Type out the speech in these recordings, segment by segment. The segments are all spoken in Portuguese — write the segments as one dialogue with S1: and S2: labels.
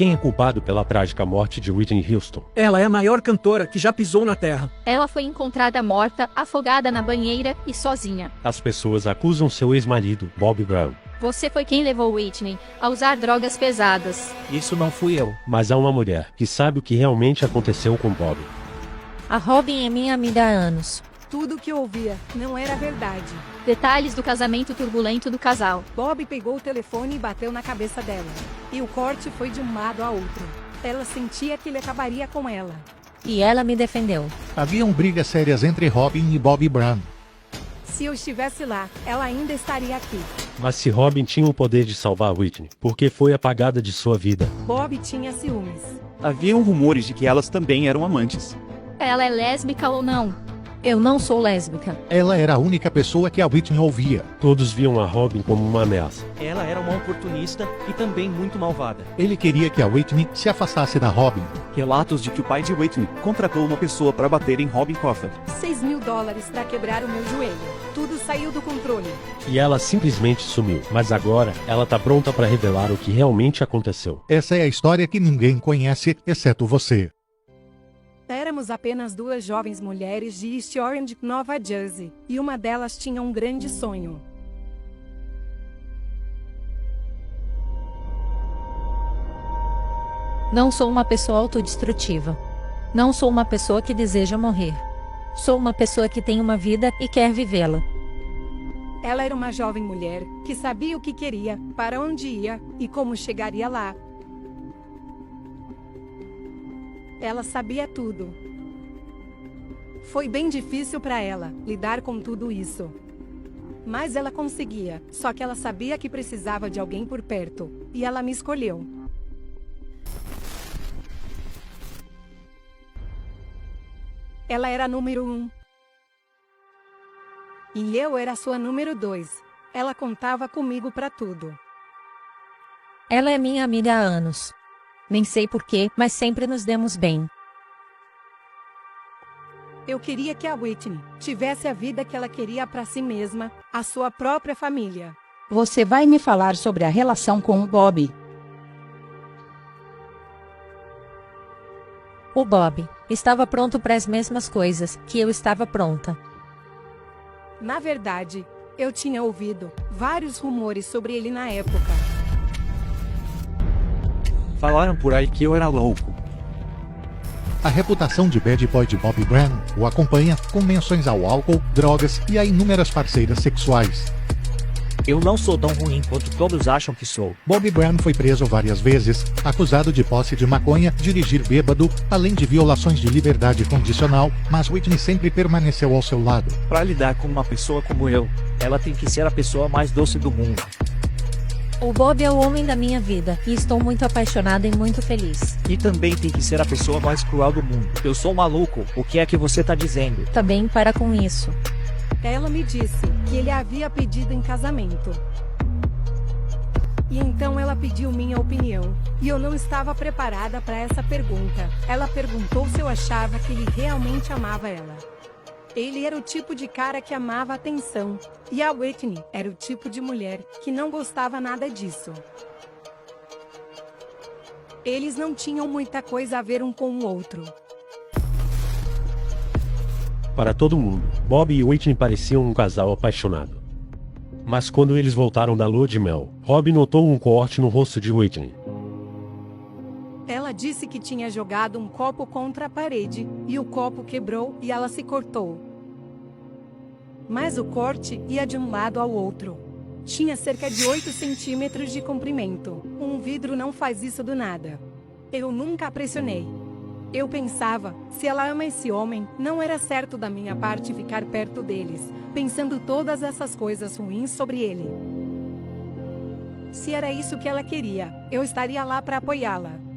S1: Quem é culpado pela trágica morte de Whitney Houston?
S2: Ela é a maior cantora que já pisou na Terra.
S3: Ela foi encontrada morta, afogada na banheira e sozinha.
S1: As pessoas acusam seu ex-marido, Bobby Brown.
S3: Você foi quem levou Whitney a usar drogas pesadas.
S4: Isso não fui eu.
S1: Mas há uma mulher que sabe o que realmente aconteceu com Bobby.
S5: A Robin é minha amiga há anos.
S6: Tudo que eu ouvia não era verdade.
S3: Detalhes do casamento turbulento do casal.
S6: Bob pegou o telefone e bateu na cabeça dela. E o corte foi de um lado a outro. Ela sentia que ele acabaria com ela.
S5: E ela me defendeu.
S7: Haviam brigas sérias entre Robin e Bobby Brown.
S6: Se eu estivesse lá, ela ainda estaria aqui.
S1: Mas se Robin tinha o poder de salvar Whitney, por que foi apagada de sua vida?
S6: Bob tinha ciúmes.
S8: Haviam rumores de que elas também eram amantes.
S3: Ela é lésbica ou não?
S5: Eu não sou lésbica.
S7: Ela era a única pessoa que a Whitney ouvia.
S1: Todos viam a Robin como uma ameaça.
S4: Ela era uma oportunista e também muito malvada.
S7: Ele queria que a Whitney se afastasse da Robin.
S8: Relatos de que o pai de Whitney contratou uma pessoa para bater em Robin Crawford.
S6: $6.000 para quebrar o meu joelho. Tudo saiu do controle.
S1: E ela simplesmente sumiu. Mas agora, ela tá pronta para revelar o que realmente aconteceu.
S7: Essa é a história que ninguém conhece, exceto você.
S6: Éramos apenas duas jovens mulheres de East Orange, Nova Jersey, e uma delas tinha um grande sonho.
S5: Não sou uma pessoa autodestrutiva. Não sou uma pessoa que deseja morrer. Sou uma pessoa que tem uma vida e quer vivê-la.
S6: Ela era uma jovem mulher que sabia o que queria, para onde ia e como chegaria lá. Ela sabia tudo. Foi bem difícil para ela lidar com tudo isso. Mas ela conseguia, só que ela sabia que precisava de alguém por perto, e ela me escolheu. Ela era a número 1. E eu era a sua número 2. Ela contava comigo para tudo.
S5: Ela é minha amiga há anos. Nem sei porquê, mas sempre nos demos bem.
S6: Eu queria que a Whitney tivesse a vida que ela queria para si mesma, a sua própria família.
S9: Você vai me falar sobre a relação com o Bob?
S5: O Bob estava pronto para as mesmas coisas que eu estava pronta.
S6: Na verdade, eu tinha ouvido vários rumores sobre ele na época.
S4: Falaram por aí que eu era louco.
S7: A reputação de bad boy de Bobby Brown o acompanha, com menções ao álcool, drogas e a inúmeras parceiras sexuais.
S4: Eu não sou tão ruim quanto todos acham que sou.
S7: Bobby Brown foi preso várias vezes, acusado de posse de maconha, dirigir bêbado, além de violações de liberdade condicional, mas Whitney sempre permaneceu ao seu lado.
S4: Para lidar com uma pessoa como eu, ela tem que ser a pessoa mais doce do mundo.
S5: O Bob é o homem da minha vida, e estou muito apaixonada e muito feliz.
S4: E também tem que ser a pessoa mais cruel do mundo. Eu sou maluco, o que é que você tá dizendo?
S5: Também para com isso.
S6: Ela me disse que ele a havia pedido em casamento. E então ela pediu minha opinião, e eu não estava preparada para essa pergunta. Ela perguntou se eu achava que ele realmente amava ela. Ele era o tipo de cara que amava atenção, e a Whitney era o tipo de mulher que não gostava nada disso. Eles não tinham muita coisa a ver um com o outro.
S1: Para todo mundo, Bob e Whitney pareciam um casal apaixonado. Mas quando eles voltaram da lua de mel, Robin notou um corte no rosto de Whitney.
S6: Ela disse que tinha jogado um copo contra a parede, e o copo quebrou e ela se cortou. Mas o corte ia de um lado ao outro. Tinha cerca de 8 centímetros de comprimento. Um vidro não faz isso do nada. Eu nunca a pressionei. Eu pensava, se ela ama esse homem, não era certo da minha parte ficar perto deles, pensando todas essas coisas ruins sobre ele. Se era isso que ela queria, eu estaria lá para apoiá-la.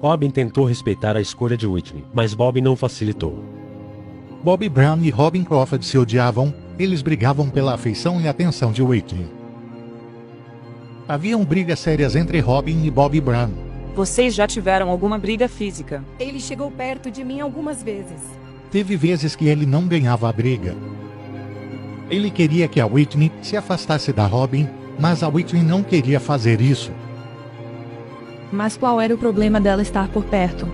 S1: Robin tentou respeitar a escolha de Whitney, mas Bob não facilitou.
S7: Bobby Brown e Robin Crawford se odiavam, eles brigavam pela afeição e atenção de Whitney. Haviam brigas sérias entre Robin e Bobby Brown.
S10: Vocês já tiveram alguma briga física?
S6: Ele chegou perto de mim algumas vezes.
S7: Teve vezes que ele não ganhava a briga. Ele queria que a Whitney se afastasse da Robin, mas a Whitney não queria fazer isso.
S11: Mas qual era o problema dela estar por perto?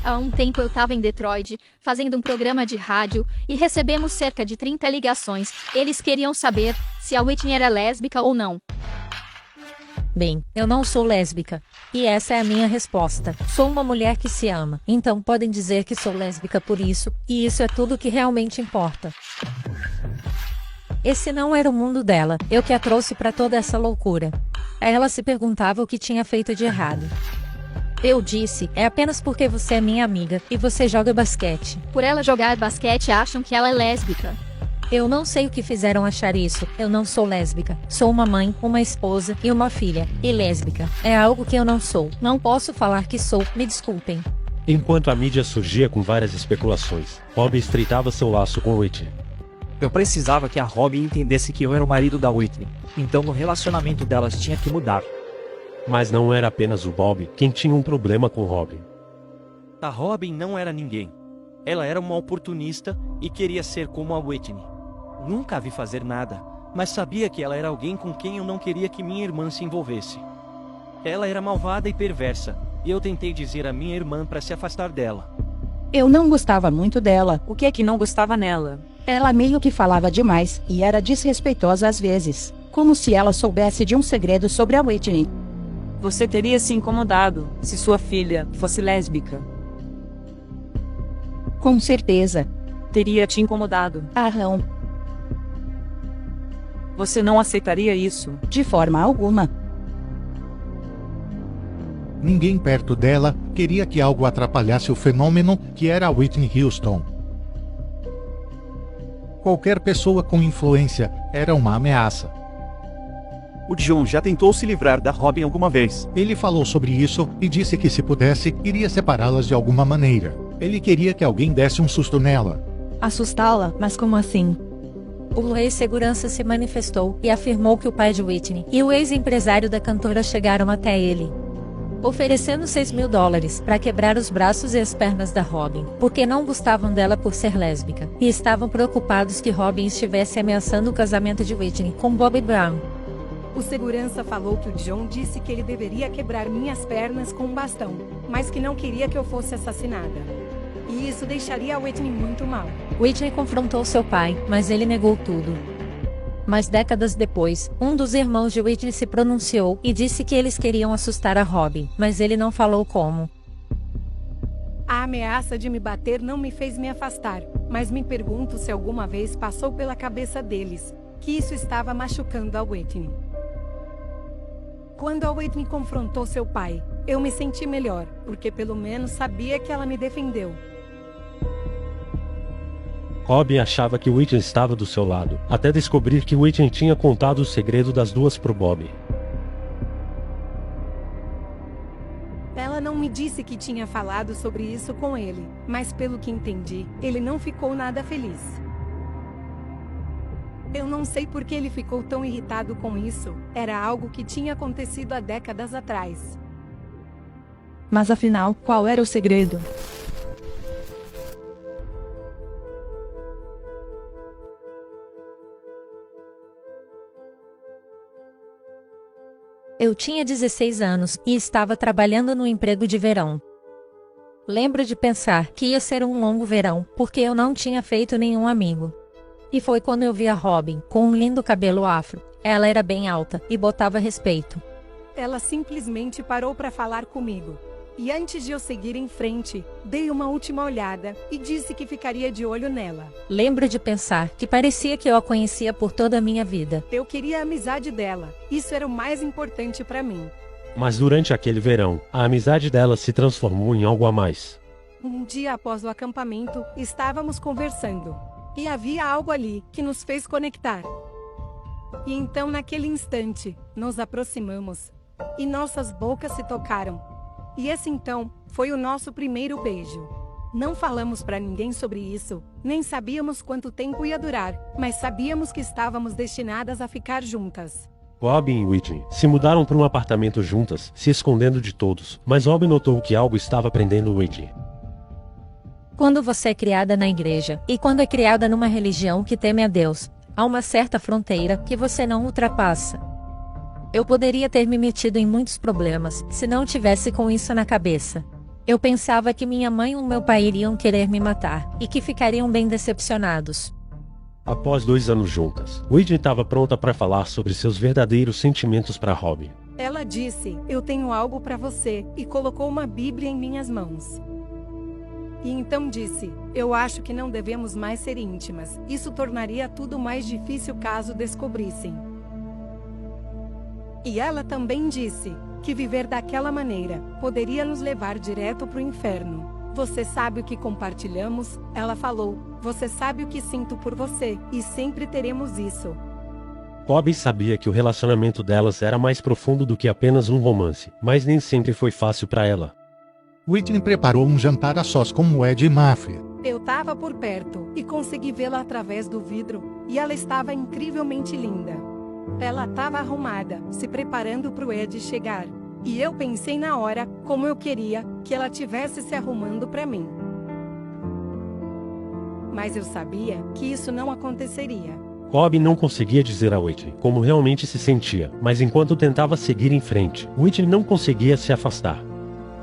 S3: Há um tempo eu estava em Detroit, fazendo um programa de rádio, e recebemos cerca de 30 ligações. Eles queriam saber se a Whitney era lésbica ou não.
S5: Bem, eu não sou lésbica. E essa é a minha resposta. Sou uma mulher que se ama. Então podem dizer que sou lésbica por isso, e isso é tudo que realmente importa. Esse não era o mundo dela, eu que a trouxe para toda essa loucura. Ela se perguntava o que tinha feito de errado. Eu disse, é apenas porque você é minha amiga, e você joga basquete.
S3: Por ela jogar basquete, acham que ela é lésbica.
S5: Eu não sei o que fizeram achar isso, eu não sou lésbica. Sou uma mãe, uma esposa e uma filha. E lésbica é algo que eu não sou. Não posso falar que sou, me desculpem.
S1: Enquanto a mídia surgia com várias especulações, Bob estreitava seu laço com Whitney.
S4: Eu precisava que a Robin entendesse que eu era o marido da Whitney. Então o relacionamento delas tinha que mudar.
S1: Mas não era apenas o Bob quem tinha um problema com Robin.
S12: A Robin não era ninguém. Ela era uma oportunista e queria ser como a Whitney. Nunca a vi fazer nada, mas sabia que ela era alguém com quem eu não queria que minha irmã se envolvesse. Ela era malvada e perversa, e eu tentei dizer à minha irmã para se afastar dela.
S9: Eu não gostava muito dela.
S10: O que é que não gostava nela?
S9: Ela meio que falava demais e era desrespeitosa às vezes, como se ela soubesse de um segredo sobre a Whitney.
S10: Você teria se incomodado se sua filha fosse lésbica?
S9: Com certeza.
S10: Teria te incomodado?
S9: Aham.
S10: Você não aceitaria isso?
S9: De forma alguma.
S7: Ninguém perto dela queria que algo atrapalhasse o fenômeno que era a Whitney Houston. Qualquer pessoa com influência era uma ameaça.
S8: O John já tentou se livrar da Robin alguma vez.
S7: Ele falou sobre isso e disse que se pudesse, iria separá-las de alguma maneira. Ele queria que alguém desse um susto nela.
S11: Assustá-la? Mas como assim?
S5: O ex-segurança se manifestou e afirmou que o pai de Whitney e o ex-empresário da cantora chegaram até ele, oferecendo $6.000 para quebrar os braços e as pernas da Robin, porque não gostavam dela por ser lésbica, e estavam preocupados que Robin estivesse ameaçando o casamento de Whitney com Bobby Brown.
S6: O segurança falou que o John disse que ele deveria quebrar minhas pernas com um bastão, mas que não queria que eu fosse assassinada. E isso deixaria a Whitney muito mal.
S5: Whitney confrontou seu pai, mas ele negou tudo. Mas décadas depois, um dos irmãos de Whitney se pronunciou e disse que eles queriam assustar a Robin, mas ele não falou como.
S6: A ameaça de me bater não me fez me afastar, mas me pergunto se alguma vez passou pela cabeça deles que isso estava machucando a Whitney. Quando a Whitney confrontou seu pai, eu me senti melhor, porque pelo menos sabia que ela me defendeu.
S1: Robin achava que Whitney estava do seu lado, até descobrir que Whitney tinha contado o segredo das duas pro Bob.
S6: Ela não me disse que tinha falado sobre isso com ele, mas pelo que entendi, ele não ficou nada feliz. Eu não sei por que ele ficou tão irritado com isso, era algo que tinha acontecido há décadas atrás.
S11: Mas afinal, qual era o segredo?
S5: Eu tinha 16 anos e estava trabalhando no emprego de verão. Lembro de pensar que ia ser um longo verão, porque eu não tinha feito nenhum amigo. E foi quando eu vi a Robin, com um lindo cabelo afro. Ela era bem alta e botava respeito.
S6: Ela simplesmente parou para falar comigo. E antes de eu seguir em frente, dei uma última olhada e disse que ficaria de olho nela.
S5: Lembro de pensar que parecia que eu a conhecia por toda a minha vida.
S6: Eu queria a amizade dela. Isso era o mais importante para mim.
S1: Mas durante aquele verão, a amizade dela se transformou em algo a mais.
S6: Um dia após o acampamento, estávamos conversando. E havia algo ali que nos fez conectar. E então, naquele instante, nos aproximamos. E nossas bocas se tocaram. E esse então, foi o nosso primeiro beijo. Não falamos para ninguém sobre isso, nem sabíamos quanto tempo ia durar, mas sabíamos que estávamos destinadas a ficar juntas.
S1: Robin e Whitney se mudaram para um apartamento juntas, se escondendo de todos, mas Robin notou que algo estava prendendo Whitney.
S5: Quando você é criada na igreja, e quando é criada numa religião que teme a Deus, Há uma certa fronteira que você não ultrapassa. Eu poderia ter me metido em muitos problemas se não tivesse com isso na cabeça. Eu pensava que minha mãe e o meu pai iriam querer me matar e que ficariam bem decepcionados.
S1: Após 2 anos juntas, Whitney estava pronta para falar sobre seus verdadeiros sentimentos para Robin.
S6: Ela disse: "Eu tenho algo para você", e colocou uma Bíblia em minhas mãos. E então disse: "Eu acho que não devemos mais ser íntimas. Isso tornaria tudo mais difícil caso descobrissem." E ela também disse que viver daquela maneira poderia nos levar direto para o inferno. "Você sabe o que compartilhamos?" Ela falou. "Você sabe o que sinto por você, e sempre teremos isso."
S1: Robin sabia que o relacionamento delas era mais profundo do que apenas um romance, mas nem sempre foi fácil para ela.
S7: Whitney preparou um jantar a sós com Ed e Mafia.
S6: Eu estava por perto e consegui vê-la através do vidro, e ela estava incrivelmente linda. Ela estava arrumada, se preparando para o Ed chegar. E eu pensei na hora como eu queria que ela tivesse se arrumando para mim. Mas eu sabia que isso não aconteceria.
S1: Robin não conseguia dizer a Whitney como realmente se sentia, mas enquanto tentava seguir em frente, Whitney não conseguia se afastar.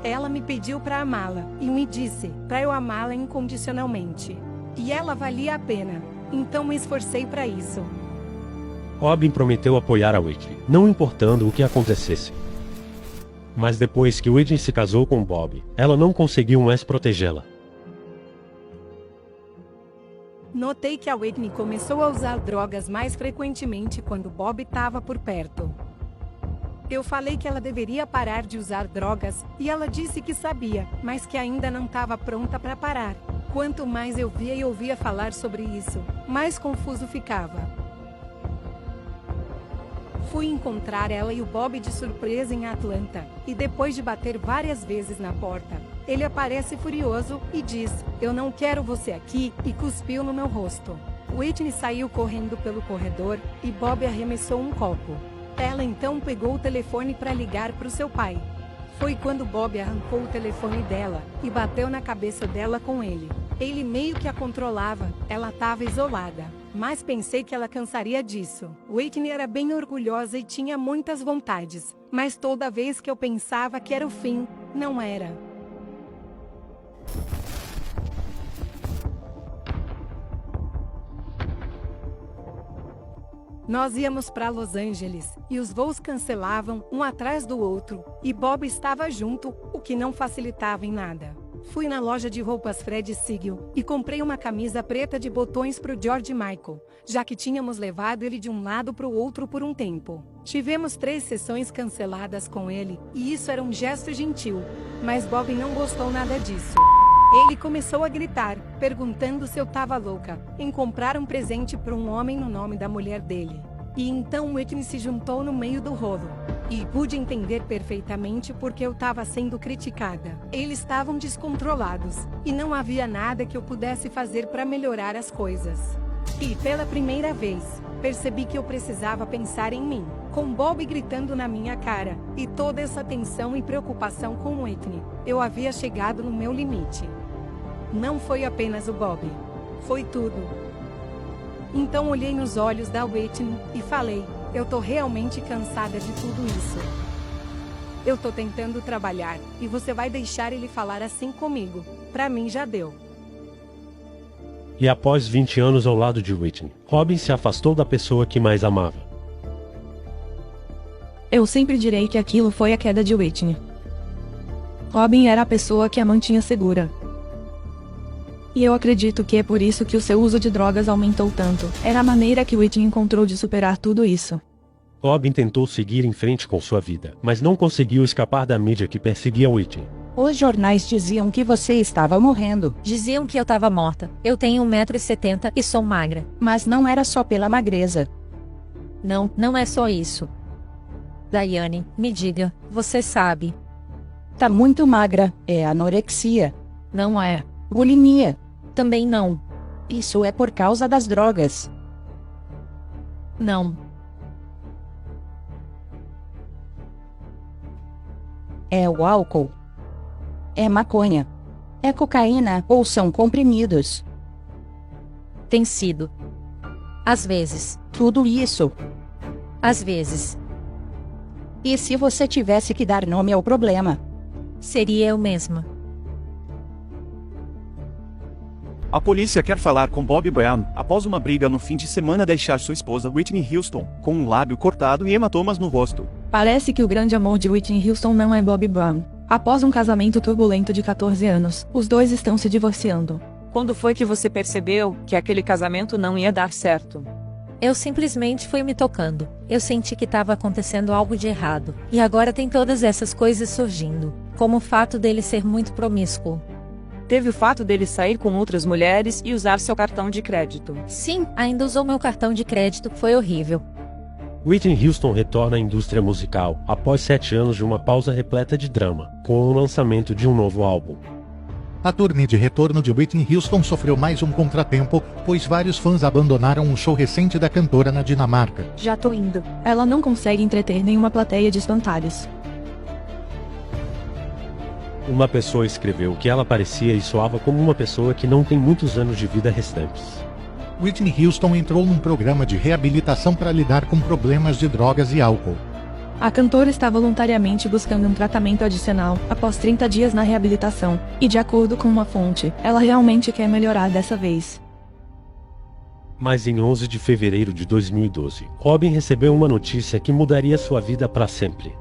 S6: Ela me pediu para amá-la e me disse para eu amá-la incondicionalmente. E ela valia a pena, então me esforcei para isso.
S1: Robin prometeu apoiar a Whitney, não importando o que acontecesse. Mas depois que Whitney se casou com Bob, ela não conseguiu mais protegê-la.
S6: Notei que a Whitney começou a usar drogas mais frequentemente quando Bob estava por perto. Eu falei que ela deveria parar de usar drogas, e ela disse que sabia, mas que ainda não estava pronta para parar. Quanto mais eu via e ouvia falar sobre isso, mais confuso ficava. Fui encontrar ela e o Bob de surpresa em Atlanta, e depois de bater várias vezes na porta, ele aparece furioso e diz: "Eu não quero você aqui", e cuspiu no meu rosto. Whitney saiu correndo pelo corredor, e Bob arremessou um copo. Ela então pegou o telefone para ligar para o seu pai. Foi quando Bob arrancou o telefone dela e bateu na cabeça dela com ele. Ele meio que a controlava, ela estava isolada. Mas pensei que ela cansaria disso. Whitney era bem orgulhosa e tinha muitas vontades. Mas toda vez que eu pensava que era o fim, não era. Nós íamos para Los Angeles, e os voos cancelavam um atrás do outro, e Bob estava junto, o que não facilitava em nada. Fui na loja de roupas Fred Siegel e comprei uma camisa preta de botões para o George Michael, já que tínhamos levado ele de um lado para o outro por um tempo. Tivemos 3 sessões canceladas com ele, e isso era um gesto gentil, mas Bob não gostou nada disso. Ele começou a gritar, perguntando se eu estava louca em comprar um presente para um homem no nome da mulher dele. E então Whitney se juntou no meio do rolo. E pude entender perfeitamente porque eu estava sendo criticada. Eles estavam descontrolados, e não havia nada que eu pudesse fazer para melhorar as coisas. E pela primeira vez, percebi que eu precisava pensar em mim. Com Bob gritando na minha cara, e toda essa tensão e preocupação com Whitney, eu havia chegado no meu limite. Não foi apenas o Bob. Foi tudo. Então olhei nos olhos da Whitney e falei: "Eu tô realmente cansada de tudo isso. Eu tô tentando trabalhar, e você vai deixar ele falar assim comigo. Pra mim já deu."
S1: E após 20 anos ao lado de Whitney, Robin se afastou da pessoa que mais amava.
S11: Eu sempre direi que aquilo foi a queda de Whitney. Robin era a pessoa que a mantinha segura. E eu acredito que é por isso que o seu uso de drogas aumentou tanto. Era a maneira que Whitney encontrou de superar tudo isso.
S1: Robin tentou seguir em frente com sua vida, mas não conseguiu escapar da mídia que perseguia Whitney.
S9: Os jornais diziam que você estava morrendo.
S5: Diziam que eu estava morta. Eu tenho 1,70 m e sou magra.
S9: Mas não era só pela magreza.
S5: Não, não é só isso. Daiane, me diga, você sabe.
S9: Tá muito magra, é anorexia.
S5: Não é.
S9: Bulimia.
S5: Também não.
S9: Isso é por causa das drogas.
S5: Não.
S9: É o álcool. É maconha. É cocaína ou são comprimidos.
S5: Tem sido. Às vezes.
S9: Tudo isso.
S5: Às vezes.
S9: E se você tivesse que dar nome ao problema?
S5: Seria eu mesma.
S8: A polícia quer falar com Bobby Brown após uma briga no fim de semana deixar sua esposa Whitney Houston com um lábio cortado e hematomas no rosto.
S11: Parece que o grande amor de Whitney Houston não é Bobby Brown. Após um casamento turbulento de 14 anos, os dois estão se divorciando.
S10: Quando foi que você percebeu que aquele casamento não ia dar certo?
S5: Eu simplesmente fui me tocando. Eu senti que estava acontecendo algo de errado. E agora tem todas essas coisas surgindo. Como o fato dele ser muito promíscuo.
S10: Teve o fato dele sair com outras mulheres e usar seu cartão de crédito.
S5: Sim, ainda usou meu cartão de crédito, foi horrível.
S1: Whitney Houston retorna à indústria musical após 7 anos de uma pausa repleta de drama, com o lançamento de um novo álbum.
S7: A turnê de retorno de Whitney Houston sofreu mais um contratempo, pois vários fãs abandonaram o show recente da cantora na Dinamarca.
S11: Já tô indo. Ela não consegue entreter nenhuma plateia de espantalhos.
S1: Uma pessoa escreveu que ela parecia e soava como uma pessoa que não tem muitos anos de vida restantes.
S7: Whitney Houston entrou num programa de reabilitação para lidar com problemas de drogas e álcool.
S11: A cantora está voluntariamente buscando um tratamento adicional após 30 dias na reabilitação, e de acordo com uma fonte, ela realmente quer melhorar dessa vez.
S1: Mas em 11 de fevereiro de 2012, Robin recebeu uma notícia que mudaria sua vida para sempre.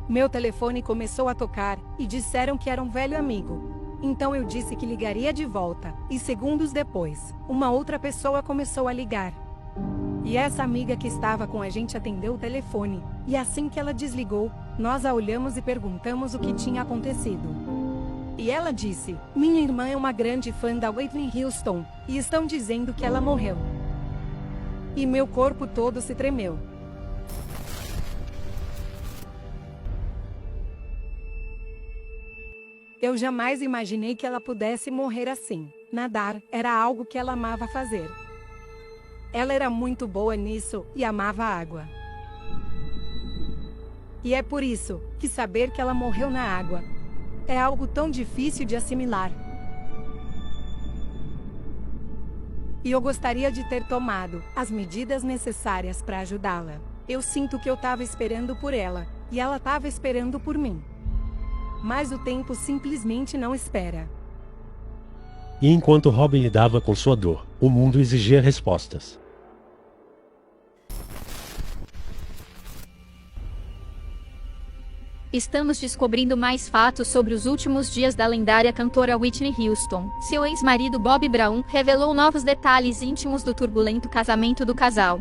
S6: Meu telefone começou a tocar e disseram que era um velho amigo. Então eu disse que ligaria de volta, e segundos depois, uma outra pessoa começou a ligar. E essa amiga que estava com a gente atendeu o telefone, e assim que ela desligou, nós a olhamos e perguntamos o que tinha acontecido. E ela disse: minha irmã é uma grande fã da Whitney Houston, e estão dizendo que ela morreu. E meu corpo todo se tremeu. Eu jamais imaginei que ela pudesse morrer assim. Nadar era algo que ela amava fazer. Ela era muito boa nisso e amava a água. E é por isso que saber que ela morreu na água é algo tão difícil de assimilar. E eu gostaria de ter tomado as medidas necessárias para ajudá-la. Eu sinto que eu estava esperando por ela e ela estava esperando por mim. Mas o tempo simplesmente não espera.
S1: E enquanto Robin lidava com sua dor, o mundo exigia respostas.
S3: Estamos descobrindo mais fatos sobre os últimos dias da lendária cantora Whitney Houston. Seu ex-marido Bobby Brown revelou novos detalhes íntimos do turbulento casamento do casal.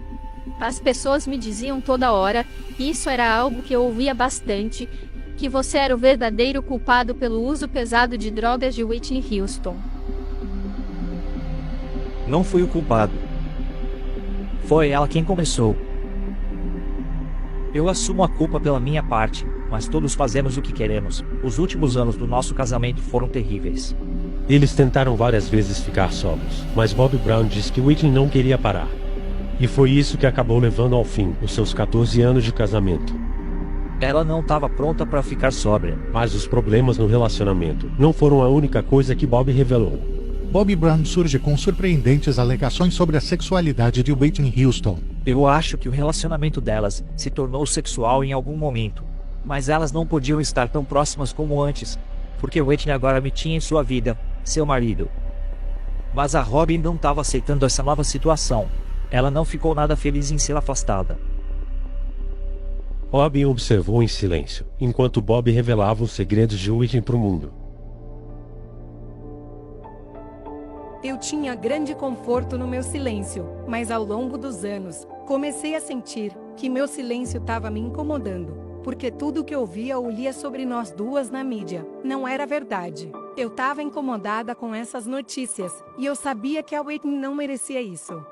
S3: As pessoas me diziam toda hora, e isso era algo que eu ouvia bastante, que você era o verdadeiro culpado pelo uso pesado de drogas de Whitney Houston.
S4: Não fui o culpado. Foi ela quem começou. Eu assumo a culpa pela minha parte, mas todos fazemos o que queremos. Os últimos anos do nosso casamento foram terríveis.
S1: Eles tentaram várias vezes ficar sóbrios, mas Bobby Brown disse que Whitney não queria parar. E foi isso que acabou levando ao fim os seus 14 anos de casamento.
S4: Ela não estava pronta para ficar sóbria.
S1: Mas os problemas no relacionamento não foram a única coisa que Bobby revelou.
S7: Bobby Brown surge com surpreendentes alegações sobre a sexualidade de Whitney Houston.
S4: Eu acho que o relacionamento delas se tornou sexual em algum momento. Mas elas não podiam estar tão próximas como antes, porque Whitney agora me tinha em sua vida, seu marido. Mas a Robin não estava aceitando essa nova situação. Ela não ficou nada feliz em ser afastada.
S1: Robin observou em silêncio, enquanto Bob revelava os segredos de Whitney para o mundo.
S6: Eu tinha grande conforto no meu silêncio, mas ao longo dos anos, comecei a sentir que meu silêncio estava me incomodando, porque tudo que eu via ou lia sobre nós duas na mídia não era verdade. Eu estava incomodada com essas notícias, e eu sabia que a Whitney não merecia isso.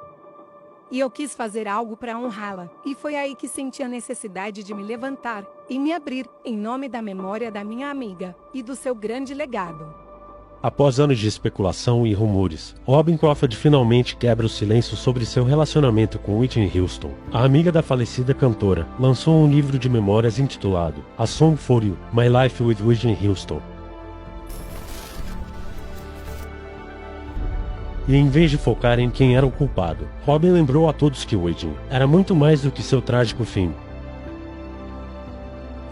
S6: E eu quis fazer algo para honrá-la, e foi aí que senti a necessidade de me levantar e me abrir, em nome da memória da minha amiga e do seu grande legado.
S1: Após anos de especulação e rumores, Robin Crawford finalmente quebra o silêncio sobre seu relacionamento com Whitney Houston. A amiga da falecida cantora lançou um livro de memórias intitulado A Song for You, My Life with Whitney Houston. E em vez de focar em quem era o culpado, Robin lembrou a todos que Whitney era muito mais do que seu trágico fim.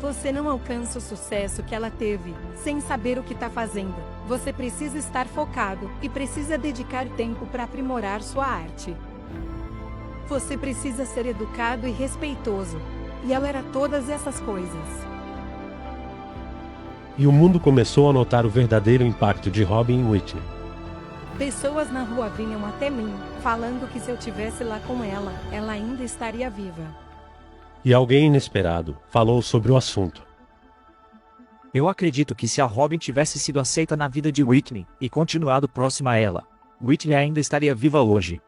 S6: Você não alcança o sucesso que ela teve, sem saber o que está fazendo. Você precisa estar focado, e precisa dedicar tempo para aprimorar sua arte. Você precisa ser educado e respeitoso. E ela era todas essas coisas.
S1: E o mundo começou a notar o verdadeiro impacto de Robin em Whitney.
S6: Pessoas na rua vinham até mim, falando que se eu tivesse lá com ela, ela ainda estaria viva.
S1: E alguém inesperado falou sobre o assunto.
S4: Eu acredito que se a Robin tivesse sido aceita na vida de Whitney e continuado próxima a ela, Whitney ainda estaria viva hoje.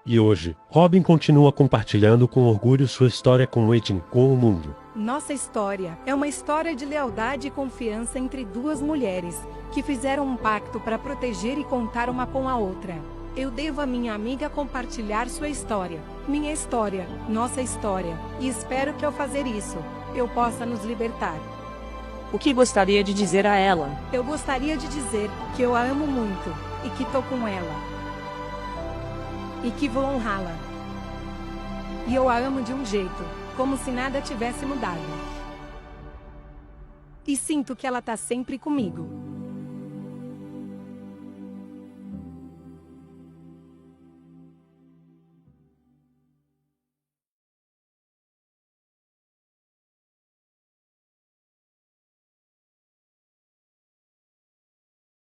S1: E hoje, Robin continua compartilhando com orgulho sua história com Whitney com o mundo.
S6: Nossa história é uma história de lealdade e confiança entre duas mulheres, que fizeram um pacto para proteger e contar uma com a outra. Eu devo a minha amiga compartilhar sua história, minha história, nossa história, e espero que ao fazer isso, eu possa nos libertar.
S10: O que gostaria de dizer a ela?
S6: Eu gostaria de dizer que eu a amo muito, e que tô com ela. E que vou honrá-la. E eu a amo de um jeito, como se nada tivesse mudado. E sinto que ela tá sempre comigo.